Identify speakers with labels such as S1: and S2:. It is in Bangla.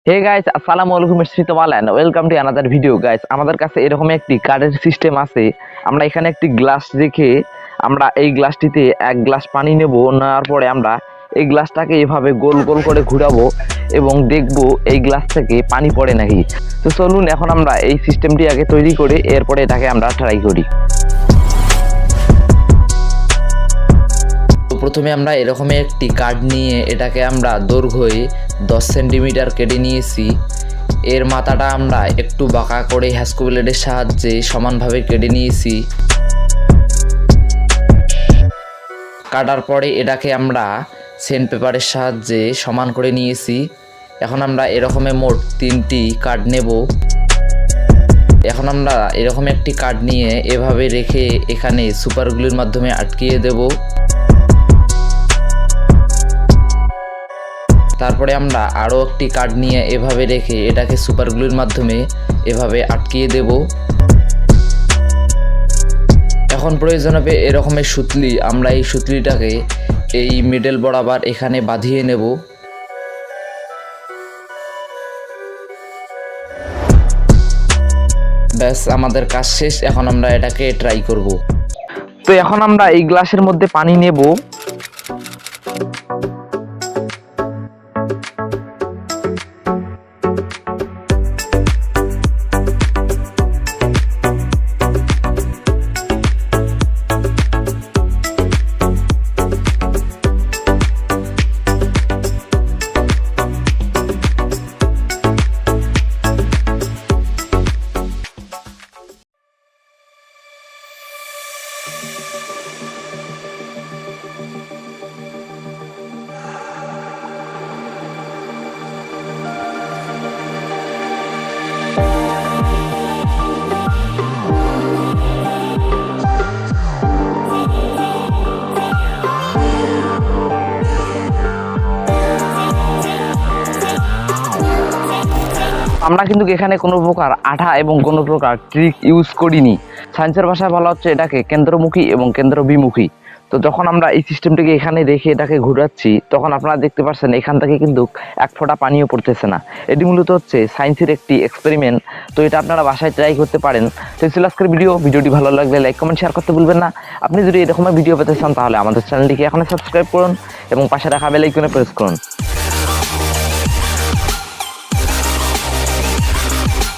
S1: হে গাইস, আসসালামু আলাইকুম, it's me Tomal and welcome to another video. Guys, আমাদের কাছে এরকম একটি কার্ডের সিস্টেম আছে। আমরা এখানে একটি গ্লাস রেখে আমরা এই গ্লাসটিতে এক গ্লাস পানি নেব। নেওয়ার পরে আমরা এই গ্লাসটাকে এভাবে গোল গোল করে ঘুরাবো এবং দেখব এই গ্লাস থেকে পানি পড়ে নাকি। তো চলুন এখন আমরা এই সিস্টেমটি আগে তৈরি করে এরপরে এটাকে আমরা ট্রাই করি। প্রথমে আমরা এরকম একটি কার্ড নিয়ে এটাকে আমরা দৈর্ঘ্যে 10 সেন্টিমিটার কেটে নিয়েছি। এর মাথাটা আমরা একটু বাঁকা করে হ্যাস্কো ব্লেডের সাহায্যে সমানভাবে কেটে নিয়েছি। কাটার পরে এটাকে আমরা সেন্ড পেপারের সাহায্যে সমান করে নিয়েছি। এখন আমরা এরকমের মোট 3টি কার্ড নেব। এখন আমরা এরকম একটি কার্ড নিয়ে এভাবে রেখে এখানে সুপার গ্লুর মাধ্যমে আটকিয়ে দেব। তারপরে আমরা আরও একটি কার্ড নিয়ে এভাবে রেখে এটাকে সুপার গ্লুর মাধ্যমে এভাবে আটকিয়ে দেব। এখন প্রয়োজন হবে এরকমের সুতলি। আমরা এই সুতলিটাকে এই মিডল বরাবর এখানে বাঁধিয়ে নেব। ব্যাস, আমাদের কাজ শেষ। এখন আমরা এটাকে ট্রাই করব। তো এখন আমরা এই গ্লাসের মধ্যে পানি নেব। আমরা কিন্তু এখানে কোনো প্রকার আঠা এবং কোনো প্রকার ট্রিক ইউজ করিনি। সায়েন্সের ভাষায় বলা হচ্ছে এটাকে কেন্দ্রমুখী এবং কেন্দ্রবিমুখী। তো যখন আমরা এই সিস্টেমটিকে এখানে রেখে এটাকে ঘোরাচ্ছি তখন আপনারা দেখতে পাচ্ছেন এখান থেকে কিন্তু এক ফোঁটা পানিও পড়তেছে না। এটি মূলত হচ্ছে সায়েন্সের একটি এক্সপেরিমেন্ট। তো এটা আপনারা বাসায় ট্রাই করতে পারেন। তো ছিল আজকের ভিডিওটি ভালো লাগলে লাইক কমেন্ট শেয়ার করতে ভুলবেন না। আপনি যদি এরকমের ভিডিও পেতে চান তাহলে আমাদের চ্যানেলটিকে এখনই সাবস্ক্রাইব করুন এবং পাশে রাখা বেল আইকনে প্রেস করুন।